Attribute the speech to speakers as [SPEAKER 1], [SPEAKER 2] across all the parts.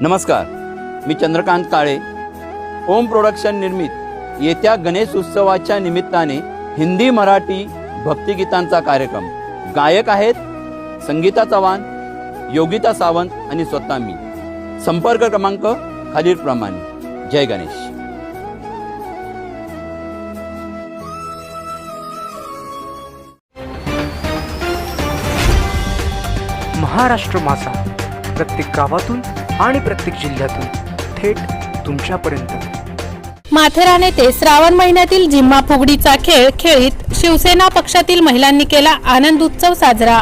[SPEAKER 1] नमस्कार, मी चंद्रकांत काळे. ओम प्रोडक्शन निर्मित येत्या गणेश उत्सवाच्या निमित्ताने हिंदी मराठी भक्तिगीतांचा कार्यक्रम. गायक आहेत संगीता चव्हाण, योगिता सावंत आणि स्वतः मी. संपर्क क्रमांक खालीलप्रमाणे. जय गणेश.
[SPEAKER 2] महाराष्ट्र माझा, प्रत्येक गावातून आणि प्रत्येक जिल्ह्यातून थेट तुमच्यापर्यंत.
[SPEAKER 3] माथेरान येथे श्रावण महिन्यातील जिम्मा फुगडीचा खेळ खेळीत शिवसेना पक्षातील महिलांनी केला आनंद उत्सव साजरा.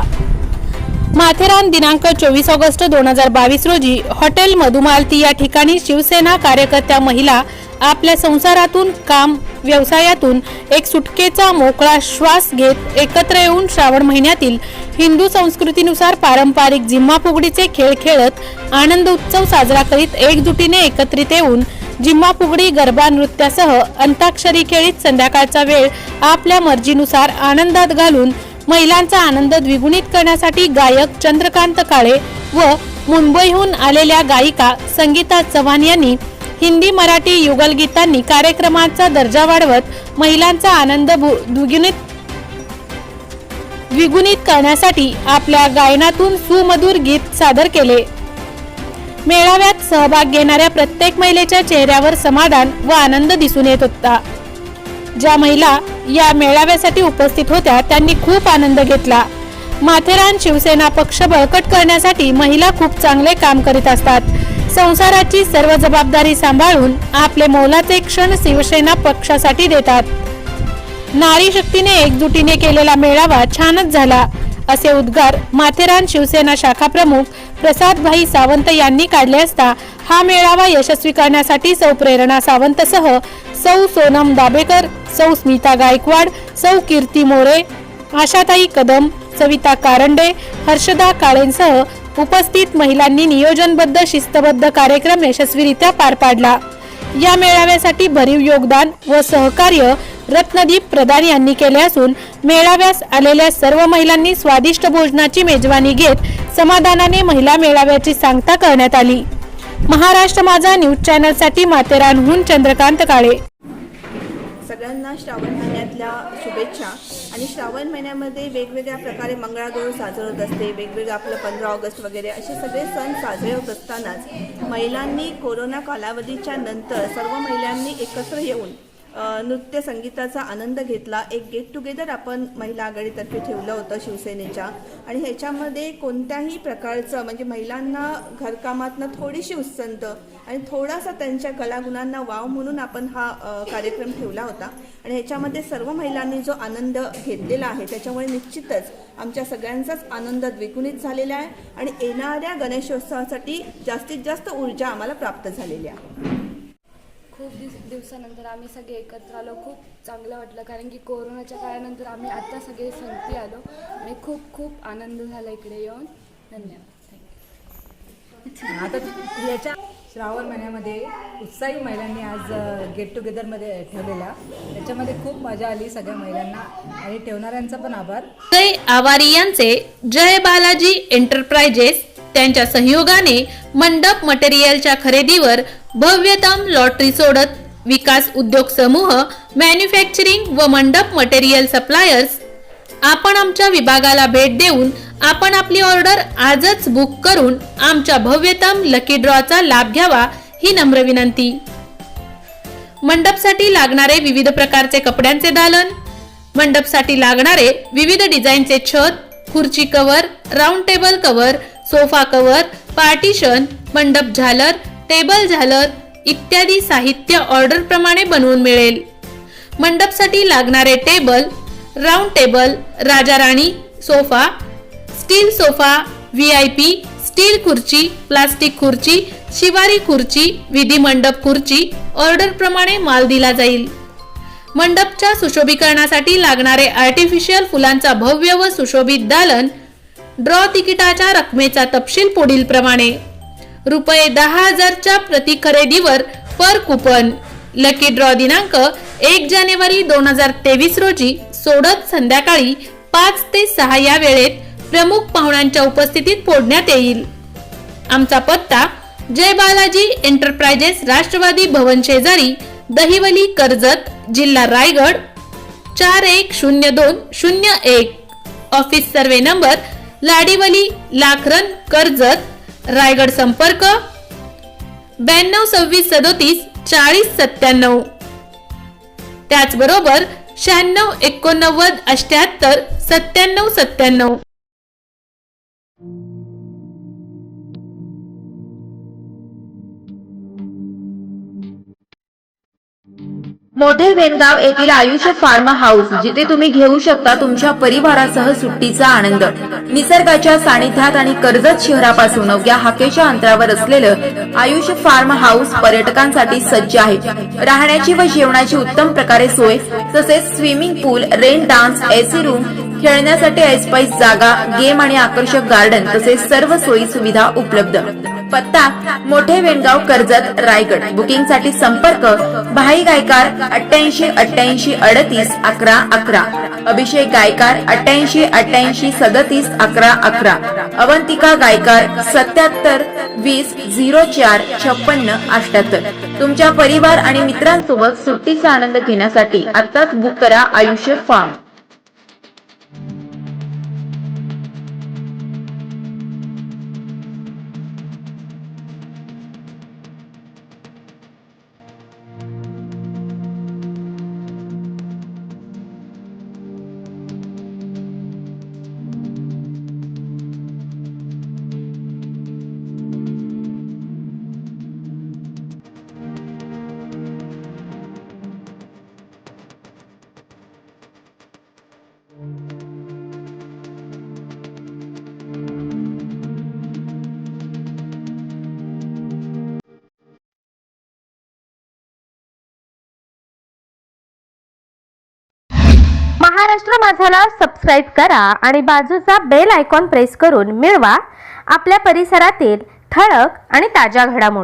[SPEAKER 3] माथेरान दिनांक 24 ऑगस्ट 2022 रोजी हॉटेल मधुमालती या ठिकाणी शिवसेना कार्यकर्त्या महिला आपल्या संसारातून, काम, व्यवसायातून एक सुटकेचा मोकळा श्वास घेत एकत्र येऊन श्रावण महिन्यातील हिंदू संस्कृतीनुसार पारंपरिक जिम्मा फुगडीचे खेळ खेळत आनंद उत्सव साजरा करीत एकजुटीने एकत्रित येऊन जिम्मा फुगडी, गरबा नृत्यासह अंताक्षरी खेळीत संध्याकाळचा वेळ आपल्या मर्जीनुसार आनंदात घालून महिलांचा आनंद द्विगुणित करण्यासाठी गायक चंद्रकांत काळे व मुंबईहून आलेल्या गायिका संगीता चव्हाण यांनी हिंदी मराठी युगलगीतांनी कार्यक्रमाचा दर्जा वाढवत महिलांचा आनंद द्विगुणित करण्यासाठी आपल्या गायनातून सुमधुर गीत सादर केले. मेळाव्यात सहभाग घेणाऱ्या प्रत्येक महिलेच्या चेहऱ्यावर समाधान व आनंद दिसून येत होता. ज्या महिला या मेळाव्यासाठी उपस्थित होत्या त्यांनी खूप आनंद घेतला. माथेरान शिवसेना पक्ष बळकट करण्यासाठी महिला खूप चांगले काम करीत असतात. संसाराची सर्व जबाबदारी सांभाळून आपले मोलाचे क्षण शिवसेना पक्षासाठी देतात. नारी शक्तीने एकजुटीने केलेला मेळावा छानच झाला, असे उद्गार माथेरान शिवसेना शाखा प्रमुख प्रसादभाई सावंत यांनी काढले असता हा मेळावा यशस्वी करण्यासाठी सौ प्रेरणा सावंतसह सौ सोनम दाबेकर, सौ स्मिता गायकवाड, सौ कीर्ती मोरे, आशाताई कदम, सविता कारंडे, हर्षदा काळेंसह उपस्थित महिलांनी नियोजनबद्ध शिस्तबद्ध कार्यक्रम यशस्वीरित्या पार पाडला. या मेळाव्यासाठी भरीव योगदान व सहकार्य रत्नदीप प्रधान यांनी केले असून मेळाव्यास आलेल्या सर्व महिलांनी स्वादिष्ट भोजनाची मेजवानी घेत समाधानाने महिला मेळाव्याची सांगता करण्यात आली. महाराष्ट्र माझा न्यूज चॅनलसाठी माथेरानहून चंद्रकांत काळे.
[SPEAKER 4] सगळ्यांना श्रावण महिन्यातल्या शुभेच्छा. आणि श्रावण महिन्यामध्ये वेगवेगळ्या प्रकारे मंगळागौर साजर होत असते, वेगवेगळं आपलं 15 ऑगस्ट वगैरे असे सगळे सण साजरे होत असतानाच महिलांनी कोरोना कालावधीच्या नंतर सर्व महिलांनी एकत्र येऊन नृत्य संगीताचा आनंद घेतला. एक गेट टुगेदर आपण महिला आघाडीतर्फे ठेवलं होतं शिवसेनेच्या. आणि ह्याच्यामध्ये कोणत्याही प्रकारचं म्हणजे महिलांना घरकामातनं थोडीशी उसंत आणि थोडासा त्यांच्या कलागुणांना वाव म्हणून आपण हा कार्यक्रम ठेवला होता. आणि ह्याच्यामध्ये सर्व महिलांनी जो आनंद घेतलेला आहे त्याच्यामुळे निश्चितच आमच्या सगळ्यांचाच आनंद द्विगुणित झालेला आहे आणि येणाऱ्या गणेशोत्सवासाठी जास्तीत जास्त ऊर्जा आम्हाला प्राप्त झालेली आहे.
[SPEAKER 5] खूप दिवसानंतर आम्ही सगळे एकत्र आलो. खूप चांगलं वाटलं कारण की कोरोनाच्या काळानंतर आम्ही आता सगळे संगती आलो आणि खूप खूप आनंद झाला इकडे येऊन. धन्यवाद.
[SPEAKER 6] आता याच्या श्रावण महिन्यामध्ये उत्साही महिलांनी आज गेट टुगेदरमध्ये ठेवलेला, त्याच्यामध्ये खूप मजा आली सगळ्या महिलांना आणि ठेवणाऱ्यांचा पण आभार.
[SPEAKER 3] जय आवारी यांचे जय बालाजी एंटरप्राइजेस त्यांच्या सहयोगाने मंडप मटेरियलच्या खरेदीवर भव्यतम लॉटरी सोडत विकास उद्योग समूह, मॅन्युफॅक्चरिंग व मंडप मटेरियल सप्लायर्स. आपण आमच्या विभागाला भेट देऊन आपण आपली ऑर्डर आजच बुक करून आमच्या भव्यतम लकी ड्रॉचा लाभ घ्यावा ही नम्र विनंती. मंडपसाठी लागणारे विविध प्रकारचे कपड्यांचे दालन, मंडपसाठी लागणारे विविध डिझाईनचे छत, खुर्ची cover, round table cover, sofa cover, partition, मंडप झालर, टेबल झालर इत्यादी साहित्य ऑर्डर प्रमाणे बनवून मिळेल. मंडपसाठी लागणारे टेबल, राऊंड टेबल, राजा राणी sofa, steel sofa, VIP, steel खुर्ची, प्लास्टिक खुर्ची, शिवारी खुर्ची, विधी मंडप खुर्ची ऑर्डर प्रमाणे माल दिला जाईल. मंडपच्या सुशोभीकरणासाठी लागणारे आर्टिफिशियल फुलांचा भव्य व सुशोभित दालन. ड्रॉ तिकिटाच्या रकमेचा तपशील पुढील प्रमाणे. रुपये 10,000च्या प्रति खरेदीवर पर कुपन. लकी ड्रॉ दिनांक 1 जानेवारी 2023 रोजी सोडत संध्याकाळी 5 ते 6 या वेळेत प्रमुख पाहुण्यांच्या उपस्थितीत फोडण्यात येईल. आमचा पत्ता जय बालाजी एंटरप्राइजेस, राष्ट्रवादी भवन शेजारी, दहिवली, कर्जत, जिल्हा Raigad 410201. Office survey number Ladivali, Lakhran, Karjat, Raigad. संपर्क 922637 4097. त्याचबरोबर 9689 78 9797.
[SPEAKER 7] मोठे वेणगाव येथील आयुष फार्म हाऊस, जिथे तुम्ही घेऊ शकता तुमच्या परिवारासह सुट्टीचा आनंद. निसर्गाच्या सानिध्यात आणि कर्जत शहरापासून अवघ्या हाकेच्या अंतरावर असलेलं आयुष फार्म हाऊस पर्यटकांसाठी सज्ज आहे. राहण्याची व जेवणाची उत्तम प्रकारे सोय, तसेच स्विमिंग पूल, रेन डान्स, एसी रूम, खेळण्यासाठी ऐसपैस जागा, गेम आणि आकर्षक गार्डन तसेच सर्व सोयी सुविधा उपलब्ध. पत्ता मोठे वेणगाव, कर्जत, रायगड. बुकिंग साठी संपर्क भाई गायकार 88 88 38 11 11, अभिषेक गायकार 88 88 37 11 11, अवंतिका गायकार 77 20 04 56 78. तुमच्या परिवार आणि मित्रांसोबत सुट्टीचा आनंद घेण्यासाठी आताच बुक करा आयुष्य फार्म.
[SPEAKER 8] महाराष्ट्र माझाला सबस्क्राईब करा आणि बाजूचा बेल आयकॉन प्रेस करून मिळवा आपल्या परिसरातील ठळक आणि ताज्या घडामोडी.